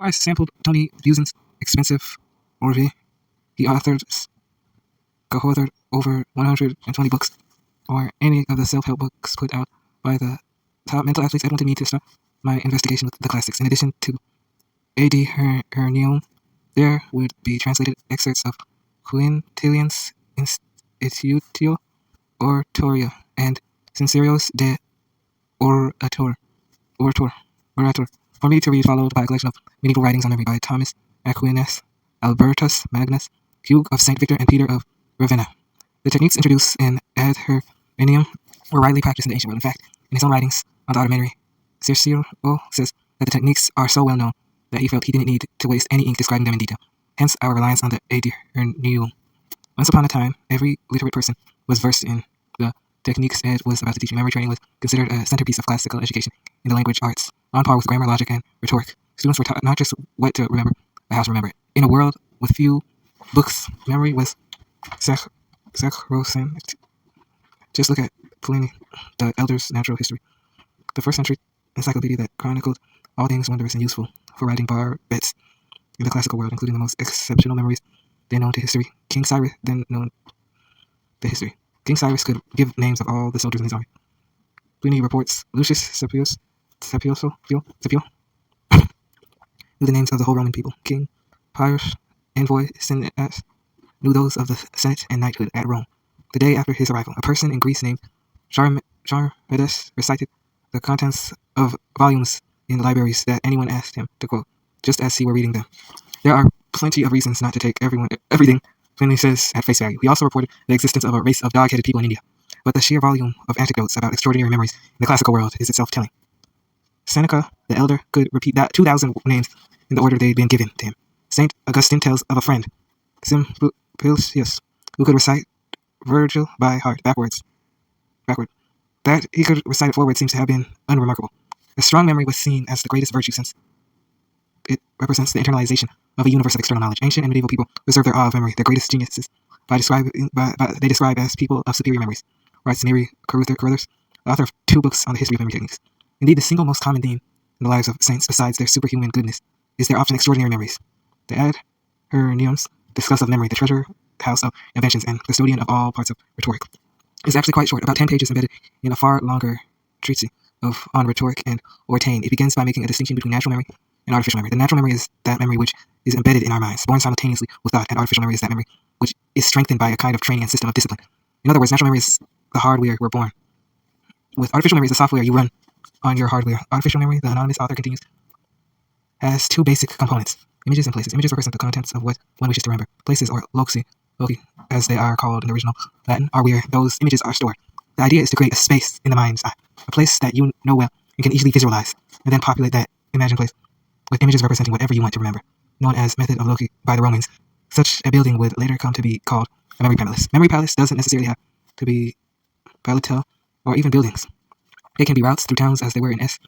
I sampled Tony Busan's expensive Orvie. He co-authored over 120 books, or any of the self-help books put out by the top mental athletes. I wanted me to start my investigation with the classics. In addition to A.D. Hernium, there would be translated excerpts of Quintilian's Institutio Oratoria and Sensorios de Orator. For me to read, followed by a collection of meaningful writings on memory by Thomas Aquinas, Albertus Magnus, Hugh of St. Victor, and Peter of Ravenna. The techniques introduced in Ad Hernium were widely practiced in the ancient world. In fact, in his own writings on the art of memory, Cicero says that the techniques are so well known that he felt he didn't need to waste any ink describing them in detail. Hence our reliance on the Ad Hernium. Once upon a time, every literate person was versed in the techniques Ed was about to teach. Memory training was considered a centerpiece of classical education in the language arts, on par with grammar, logic, and rhetoric. Students were taught not just what to remember, but how to remember it. In a world with few books, memory was sacrosanct. Just look at Pliny, the Elder's Natural History, the first century encyclopedia that chronicled all things wondrous and useful for writing barbets in the classical world, including the most exceptional memories then known to history. King Cyrus then known to history. King Cyrus could give names of all the soldiers in his army. Pliny reports Lucius Scipio knew the names of the whole Roman people. King Pyrrhus, envoy Cineas, knew those of the Senate and knighthood at Rome. The day after his arrival, a person in Greece named Charmides recited the contents of volumes in the libraries that anyone asked him to quote, just as he were reading them. There are plenty of reasons not to take everything Pliny says at face value. He also reported the existence of a race of dog-headed people in India, but the sheer volume of anecdotes about extraordinary memories in the classical world is itself telling. Seneca the Elder could repeat 2,000 names in the order they'd been given to him. St. Augustine tells of a friend, Simplicius, who could recite Virgil by heart, backward. That he could recite it forward seems to have been unremarkable. A strong memory was seen as the greatest virtue since it represents the internalization of a universe of external knowledge. Ancient and medieval people reserve their awe of memory, their greatest geniuses, they describe as people of superior memories, writes Mary Carruthers, author of 2 books on the history of memory techniques. Indeed, the single most common theme in the lives of saints, besides their superhuman goodness, is their often extraordinary memories. The Ad Herniums discuss of memory, the treasure house of inventions and custodian of all parts of rhetoric. It's actually quite short, about 10 pages embedded in a far longer treatise on rhetoric and ortain. It begins by making a distinction between natural memory and artificial memory. The natural memory is that memory which is embedded in our minds, born simultaneously with thought, and artificial memory is that memory which is strengthened by a kind of training and system of discipline. In other words, natural memory is the hardware we're born with. Artificial memory is the software you run on your hardware. Artificial memory, the anonymous author continues, has 2 basic components: images and places. Images represent the contents of what one wishes to remember. Places, or loci, as they are called in the original Latin, are where those images are stored. The idea is to create a space in the mind's eye, a place that you know well and can easily visualize, and then populate that imagined place with images representing whatever you want to remember. Known as method of loci by the Romans, such a building would later come to be called a memory palace. Memory palace doesn't necessarily have to be palatal or even buildings. They can be routes through towns as they were in S,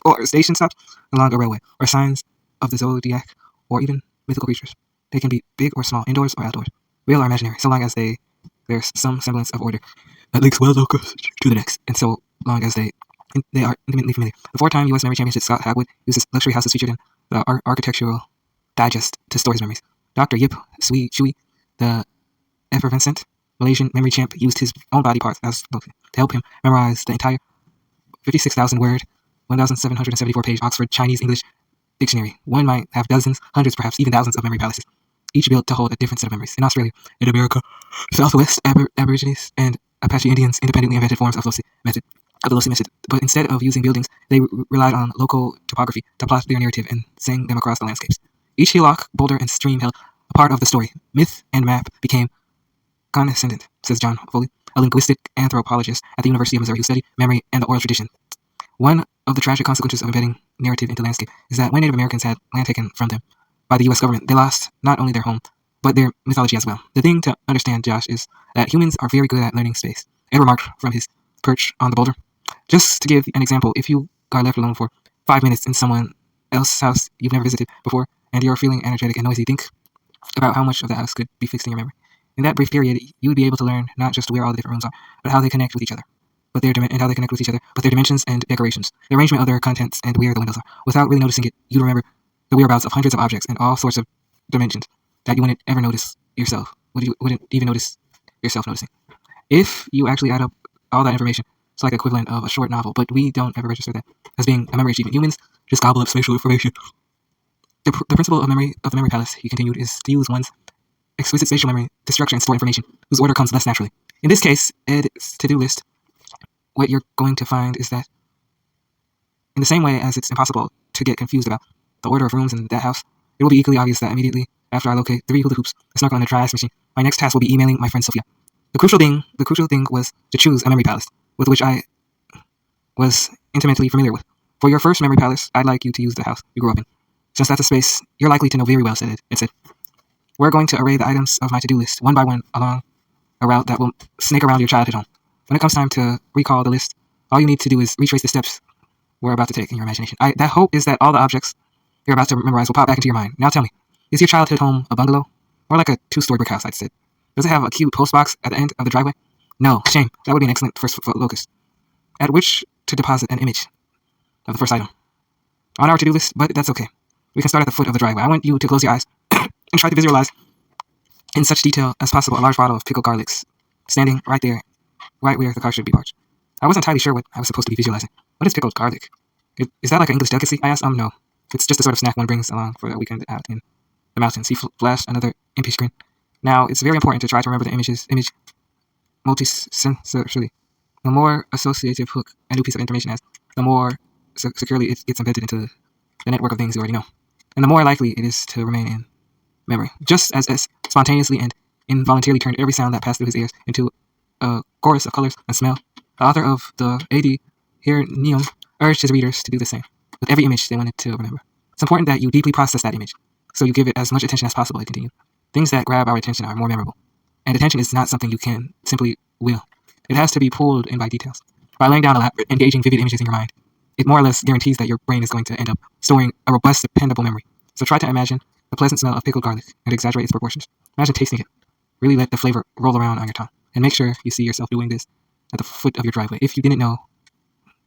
or station stops along a railway, or signs of the zodiac, or even mythical creatures. They can be big or small, indoors or outdoors, real or imaginary, so long as there's some semblance of order that links one locus to the next, and so long as they are intimately familiar. The 4-time U.S. Memory Championship Scott Hagwood uses luxury houses featured in the Architectural Digest to store his memories. Dr. Yip Shui, the effervescent Malaysian memory champ, used his own body parts as to help him memorize the entire 56,000-word, 1,774-page Oxford Chinese-English dictionary. One might have dozens, hundreds, perhaps even thousands of memory palaces, each built to hold a different set of memories. In Australia, in America, Southwest, Aborigines and Apache Indians independently invented forms of the Loci method, but instead of using buildings, they relied on local topography to plot their narrative and sang them across the landscapes. Each hillock, boulder, and stream held a part of the story. Myth and map became condescendent, says John Foley, a linguistic anthropologist at the University of Missouri who studied memory and the oral tradition. One of the tragic consequences of embedding narrative into landscape is that when Native Americans had land taken from them by the U.S. government, they lost not only their home, but their mythology as well. The thing to understand, Josh, is that humans are very good at learning space. Ed remarked from his perch on the boulder. Just to give an example, if you are left alone for 5 minutes in someone else's house you've never visited before, and you're feeling energetic and noisy, think about how much of the house could be fixed in your memory. In that brief period, you would be able to learn not just where all the different rooms are, but how they connect with each other. But their dimensions and decorations, the arrangement of their contents, and where the windows are. Without really noticing it, you'd remember the whereabouts of hundreds of objects in all sorts of dimensions that you wouldn't ever notice yourself. Wouldn't even notice yourself noticing. If you actually add up all that information, it's like equivalent of a short novel, but we don't ever register that as being a memory achievement. Humans just gobble up spatial information. The principle of the memory palace, he continued, is to use one's exquisite spatial memory to structure and store information whose order comes less naturally. In this case, Ed's to-do list, what you're going to find is that in the same way as it's impossible to get confused about the order of rooms in that house, it will be equally obvious that immediately after I locate 3 hula hoops, a snorkel, and a dry ice machine, my next task will be emailing my friend Sophia. The crucial thing was to choose a memory palace with which I was intimately familiar with. For your first memory palace, I'd like you to use the house you grew up in, since that's a space you're likely to know very well, it said. We're going to array the items of my to-do list one by one along a route that will snake around your childhood home. When it comes time to recall the list, all you need to do is retrace the steps we're about to take in your imagination. That hope is that all the objects you're about to memorize will pop back into your mind. Now tell me, is your childhood home a bungalow? More like a 2-story brick house, I'd said. Does it have a cute post box at the end of the driveway? No, shame. That would be an excellent first locus at which to deposit an image of the first item on our to-do list, but that's okay. We can start at the foot of the driveway. I want you to close your eyes and try to visualize in such detail as possible a large bottle of pickled garlics standing right there, right where the car should be parked. I wasn't entirely sure what I was supposed to be visualizing. What is pickled garlic? Is that like an English delicacy? I asked. No. It's just the sort of snack one brings along for a weekend out in the mountains. He flashed another impish grin. Now, it's very important to try to remember the image multi-sensorily. The more associative hook a new piece of information has, the more securely it gets embedded into the network of things you already know, and the more likely it is to remain in memory. Just as S spontaneously and involuntarily turned every sound that passed through his ears into a chorus of colors and smell, the author of the A.D. Hernium urged his readers to do the same with every image they wanted to remember. It's important that you deeply process that image, so you give it as much attention as possible, he continued. Things that grab our attention are more memorable, and attention is not something you can simply will. It has to be pulled in by details. By laying down elaborate, engaging, vivid images in your mind, it more or less guarantees that your brain is going to end up storing a robust, dependable memory. So try to imagine the pleasant smell of pickled garlic and exaggerate its proportions. Imagine tasting it. Really let the flavor roll around on your tongue. And make sure you see yourself doing this at the foot of your driveway. If you didn't know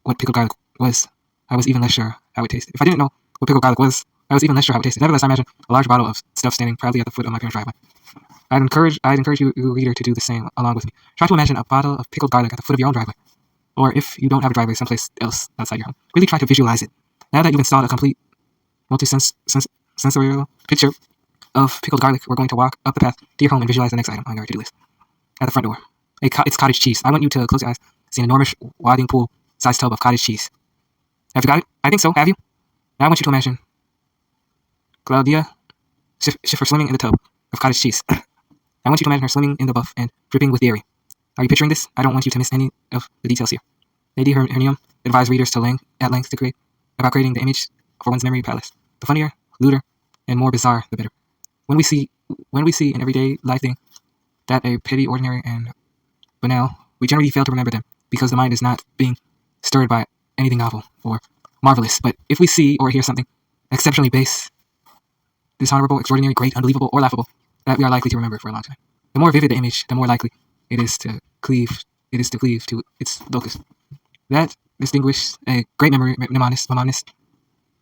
what pickled garlic was, I was even less sure how it tasted. If I didn't know what pickled garlic was, I was even less sure how it tasted. Nevertheless, I imagine a large bottle of stuff standing proudly at the foot of my parents' driveway. I'd encourage you, reader, to do the same along with me. Try to imagine a bottle of pickled garlic at the foot of your own driveway. Or if you don't have a driveway someplace else outside your home, really try to visualize it. Now that you've installed a complete multi-sensorial picture of pickled garlic, we're going to walk up the path to your home and visualize the next item on your to-do list. At the front door, it's cottage cheese. I want you to close your eyes, see an enormous wading pool-sized tub of cottage cheese. Have you got it? I think so. Have you? Now I want you to imagine Claudia Schiffer swimming in the tub of cottage cheese. I want you to imagine her swimming in the buff and dripping with dairy. Are you picturing this? I don't want you to miss any of the details here. Lady Hernium advised readers at length about creating the image for one's memory palace. The funnier, lewder, and more bizarre, the better. When we see an everyday life thing that a petty, ordinary, and banal, we generally fail to remember them because the mind is not being stirred by anything novel or marvelous. But if we see or hear something exceptionally base, dishonorable, extraordinary, great, unbelievable, or laughable, that we are likely to remember for a long time. The more vivid the image, the more likely it is to cleave to its locus. That distinguishes a great mnemonist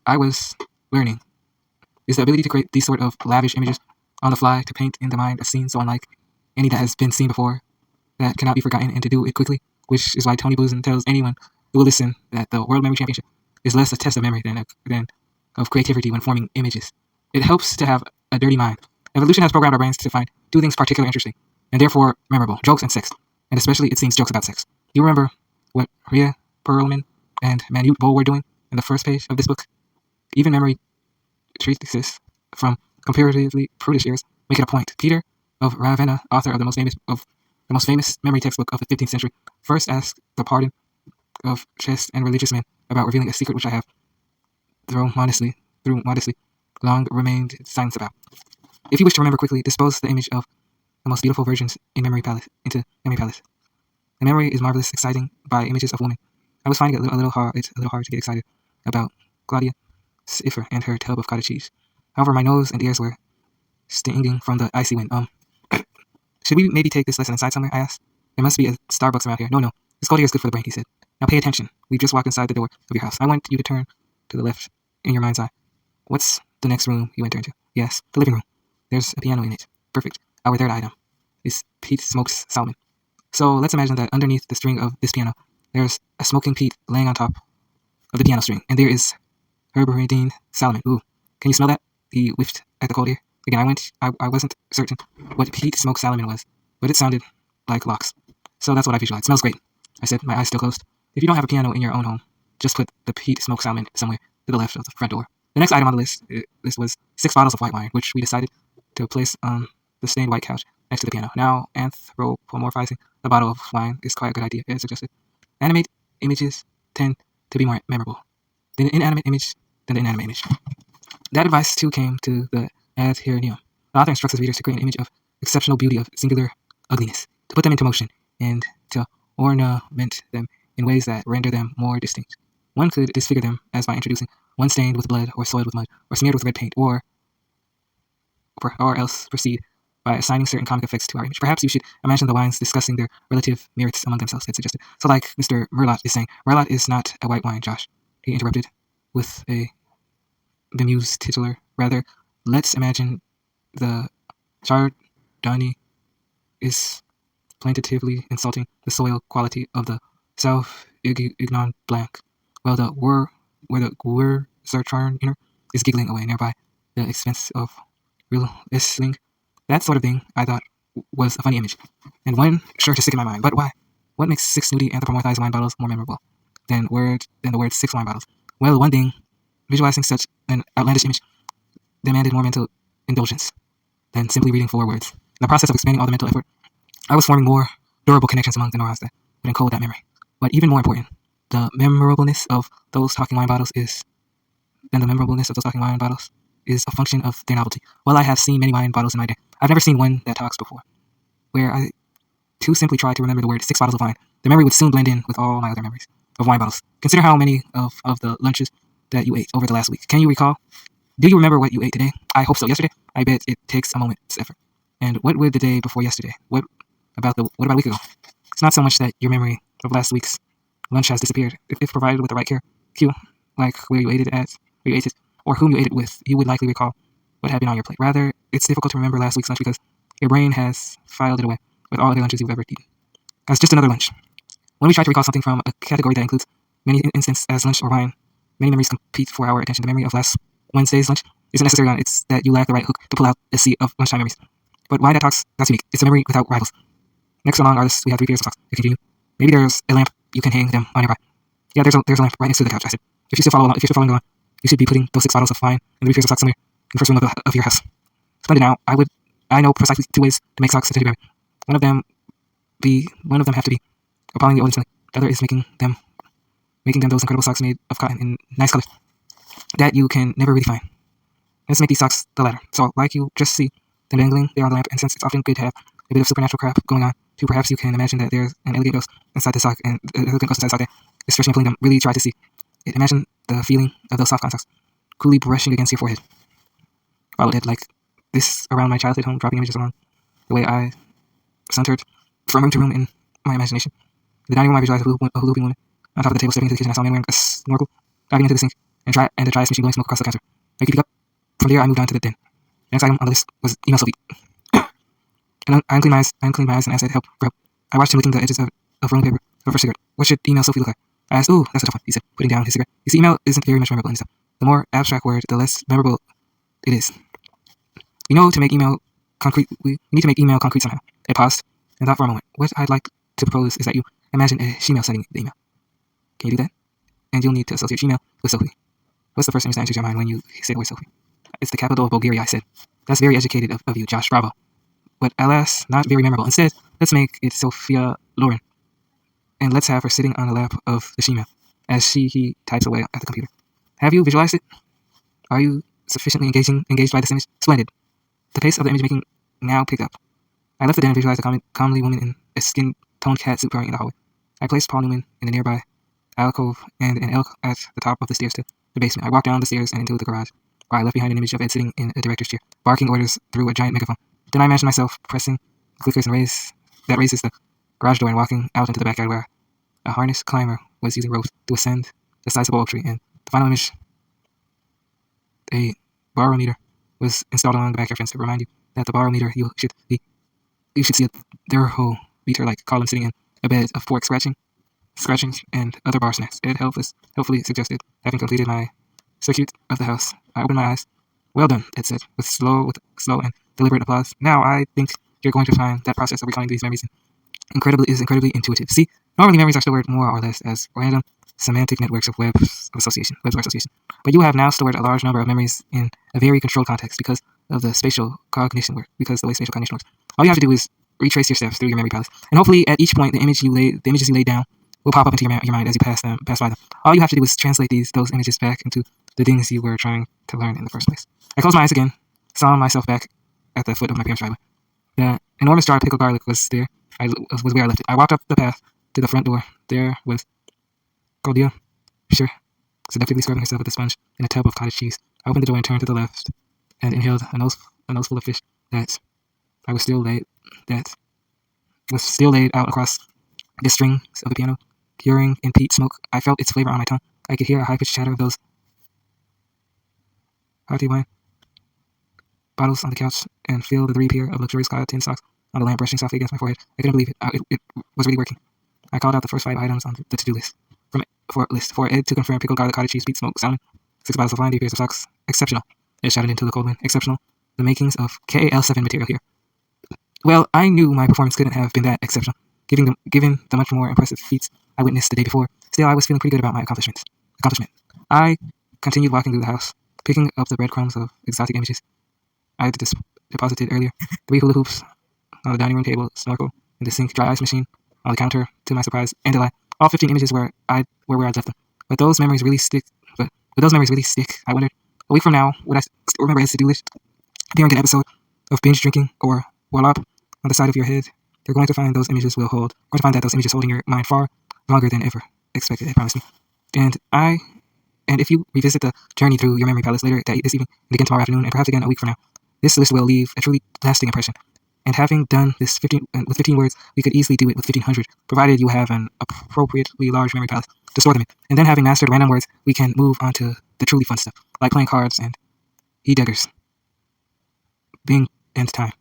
I was learning is the ability to create these sort of lavish images on the fly, to paint in the mind a scene so unlike any that has been seen before, that cannot be forgotten, and to do it quickly, which is why Tony Buzan tells anyone who will listen that the World Memory Championship is less a test of memory than of creativity when forming images. It helps to have a dirty mind. Evolution has programmed our brains to find two things particularly interesting, and therefore memorable: jokes and sex. And especially, it seems, jokes about sex. Do you remember what Rhea Perlman and Manute Bol were doing in the first page of this book? Even memory treatises from comparatively prudish ears make it a point. Peter of Ravenna, author of the most famous memory textbook of the 15th century, first asked the pardon of chaste and religious men about revealing a secret which I have, through modestly, long remained silent about. If you wish to remember quickly, dispose the image of the most beautiful virgins in memory palace into memory palace. The memory is marvelous, exciting by images of women. I was finding it a little hard to get excited about Claudia Schiffer and her tub of cottage cheese. However, my nose and ears were stinging from the icy wind. Should we maybe take this lesson inside somewhere? I asked. There must be a Starbucks around here. No. This cold air is good for the brain, he said. Now pay attention. We've just walked inside the door of your house. I want you to turn to the left in your mind's eye. What's the next room you enter into. Yes, the living room. There's a piano in it. Perfect. Our third item is Pete smokes Solomon. So let's imagine that underneath the string of this piano, there's a smoking Pete laying on top of the piano string, and there is Herberdine Solomon. Ooh, can you smell that? He whiffed at the cold air. Again, I wasn't certain what Pete smoked Solomon was, but it sounded like locks. So that's what I visualized. Smells great, I said, my eyes still closed. If you don't have a piano in your own home, just put the Pete smoked Solomon somewhere to the left of the front door. The next item on the list was 6 bottles of white wine, which we decided to place on the stained white couch next to the piano. Now, anthropomorphizing the bottle of wine is quite a good idea, Ed suggested. Animate images tend to be more memorable. The inanimate image than the inanimate image. That advice, too, came to the ad here. The author instructs his readers to create an image of exceptional beauty, of singular ugliness, to put them into motion, and to ornament them in ways that render them more distinct. One could disfigure them as by introducing one stained with blood, or soiled with mud, or smeared with red paint, or else proceed by assigning certain comic effects to our image. Perhaps you should imagine the wines discussing their relative merits among themselves, Ed suggested. So like Mr. Merlot is saying, Merlot is not a white wine, Josh, he interrupted with a bemused titular. Rather, let's imagine the Chardonnay is plaintively insulting the soil quality of the Sauvignon Blanc, while the Gewürztraminer is giggling away nearby the expense of real Riesling. That sort of thing, I thought, was a funny image, and one sure to stick in my mind. But why? What makes 6 snooty anthropomorphized wine bottles more memorable than the word 6 wine bottles? Well, one thing, visualizing such an outlandish image demanded more mental indulgence than simply reading 4 words. In the process of expanding all the mental effort, I was forming more durable connections among the neurons that would encode that memory. But even more important, the memorableness of those talking wine bottles is a function of their novelty. While I have seen many wine bottles in my day, I've never seen one that talks before. Where I too simply tried to remember the word 6 bottles of wine, the memory would soon blend in with all my other memories of wine bottles. Consider how many of the lunches that you ate over the last week. Can you recall? Do you remember what you ate today? I hope so. Yesterday? I bet it takes a moment's effort. And what would the day before yesterday? What about a week ago? It's not so much that your memory of last week's lunch has disappeared. If provided with the right cue, like where you ate it, or whom you ate it with, you would likely recall what had been on your plate. Rather, it's difficult to remember last week's lunch because your brain has filed it away with all the lunches you've ever eaten as just another lunch. When we try to recall something from a category that includes many instances as lunch or wine, many memories compete for our attention. The memory of last Wednesday's lunch isn't necessary on it's that you lack the right hook to pull out a sea of lunchtime memories. But wine that talks, that's unique. It's a memory without rivals. Next along our list, we have 3 pairs of socks. To continue, maybe there's a lamp you can hang them on nearby. Yeah, there's a lamp right next to the couch, I said. If you're still following along, you should be putting those 6 bottles of wine and 3 pairs of socks somewhere in the first room of your house. Splendid. Now, I know precisely 2 ways to make socks a teddy bear. One of them have to be appallingly old and smelly. The other is making them those incredible socks made of cotton in nice colors that you can never really find. Let's make these socks the latter. So, like you just see them dangling there on the lamp, and since it's often good to have a bit of supernatural crap going on, too, perhaps you can imagine that there's an elegant ghost inside the sock, and the elegant ghost inside the sock that is stretching and pulling them. Really try to see it. Imagine the feeling of those soft cotton socks coolly brushing against your forehead. Followed it like this around my childhood home, dropping images along the way I sauntered from room to room in my imagination. The dining room, I visualized a looping woman on top of the table stepping into the kitchen. I saw a man wearing a snorkel, diving into the sink, and the dryest machine blowing smoke across the counter. I could pick up. From there, I moved on to the den. The next item on the list was email Sophie. And I uncleaned my eyes and asked help for help. I watched him licking the edges of rolling paper of a fresh cigarette. What should email Sophie look like? I asked, ooh, that's a tough one, he said, putting down his cigarette. You see, email isn't very much memorable in itself. The more abstract word, the less memorable it is. We need to make email concrete somehow. I paused and thought for a moment. What I'd like to propose is that you imagine a she-mail sending the email. Can you do that? And you'll need to associate she-mail with Sophie. What's the first image that enters your mind when you say the word Sophie? It's the capital of Bulgaria, I said. That's very educated of you, Josh. Bravo. But alas, not very memorable. Instead, let's make it Sophia Loren. And let's have her sitting on the lap of the she-mail as he types away at the computer. Have you visualized it? Are you sufficiently engaged by this image? Splendid. The pace of the image making now picked up. I left the den and visualized a comely woman in a skin-toned cat suit purring in the hallway. I placed Paul Newman in the nearby alcove and an elk at the top of the stairs to the basement. I walked down the stairs and into the garage, where I left behind an image of Ed sitting in a director's chair, barking orders through a giant megaphone. Then I imagined myself pressing clickers and raises the garage door and walking out into the backyard where a harness climber was using ropes to ascend the sizable oak tree. And the final image, a barometer was installed along the backyard fence to remind you that the barometer you should see a thermometer like column sitting in a bed of fork scratching, and other bar snacks. It helpfully suggested, having completed my circuit of the house. I opened my eyes. Well done, it said, with slow and deliberate applause. Now I think you're going to find that process of recalling these memories incredibly intuitive. See, normally memories are stored more or less as random semantic networks of webs of association. But you have now stored a large number of memories in a very controlled context because of the spatial cognition work. Because the way spatial cognition works, all you have to do is retrace your steps through your memory palace, and hopefully at each point the images you laid down will pop up into your mind as you pass by them. All you have to do is translate those images back into the things you were trying to learn in the first place. I closed my eyes again, saw myself back at the foot of my parents' driveway. The enormous jar of pickled garlic was there. Was where I left it. I walked up the path to the front door. There was Cordelia, sure, seductively scrubbing herself with a sponge in a tub of cottage cheese. I opened the door and turned to the left, and inhaled a noseful of fish that was still laid out across the strings of the piano, curing in peat smoke. I felt its flavor on my tongue. I could hear a high-pitched chatter of those hearty wine bottles on the couch, and feel the 3 pair of luxurious cloud tin socks on the lamp brushing softly against my forehead. I couldn't believe it. It was really working. I called out the first 5 items on the to-do list. For Ed to confirm pickled garlic, cottage cheese, peat smoke, salmon, 6 bottles of wine, 3 pairs of socks. Exceptional. It shouted into the cold wind. Exceptional. The makings of KAL7 material here. Well, I knew my performance couldn't have been that exceptional, given the much more impressive feats I witnessed the day before. Still, I was feeling pretty good about my accomplishment. I continued walking through the house, picking up the breadcrumbs of exotic images I had deposited earlier. 3 hula hoops on the dining room table, snorkel in the sink, dry ice machine on the counter, to my surprise and delight. All 15 images were where I'd left them. But those memories really stick. I wondered, a week from now, would I still remember Ed's to-do list? During an episode of binge drinking or wallop on the side of your head, you're going to find that those images hold in your mind far longer than ever expected, I promise me. And if you revisit the journey through your memory palace later this evening, and again tomorrow afternoon, and perhaps again a week from now, this list will leave a truly lasting impression. And having done this with 15 words, we could easily do it with 1500, provided you have an appropriately large memory palace to store them in. And then, having mastered random words, we can move on to the truly fun stuff, like playing cards and he-daggers. Bing, end time.